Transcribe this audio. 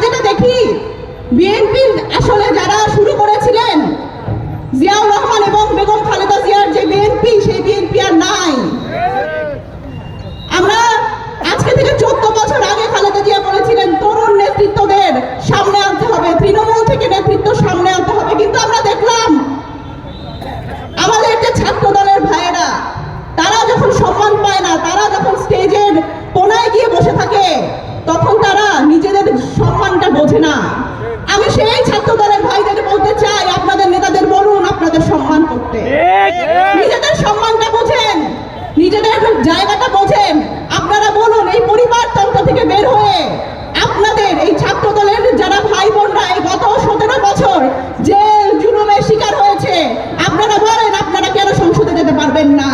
যেটা দেখি, বিএনপি আসলে যারা শুরু করেছিলেন, জিয়াউর রহমান এবং বেগম খালেদা জিয়ার যে বিএনপি, সেই বিএনপি আর নাই। আমরা আজকে থেকে 14 বছর আগে খালেদা জিয়া বলেছিলেন তরুণ নেতৃত্বদের সামনে আনতে হবে, তৃণমূল থেকে নেতৃত্ব সামনে আনতে হবে। কিন্তু আমরা দেখলাম আমাদের যে ছাত্র দলের ভাইয়েরা, তারা যখন সম্মান পায় না, তারা যখন স্টেজের কোনায় গিয়ে বসে থাকে, তখন তারা নিজেদের সম্মানটা বোঝে না। আমি সেই ছাত্র দলের ভাইদের বলতে চাই, আপনাদের নেতাদের বলুন আপনাদের সম্মান করতে, নিজেদের সম্মানটা বোঝেন, নিজেদের জায়গাটা বোঝেন। আপনারা বলুন, এই পরিবারতন্ত্র থেকে বের হয়ে আপনাদের এই ছাত্র দলের যারা ভাই বোনরা এই গত 17 বছর যে জুলুমের শিকার হয়েছে, আপনারা বলেন আপনারা কেন সংসদে যেতে পারবেন না?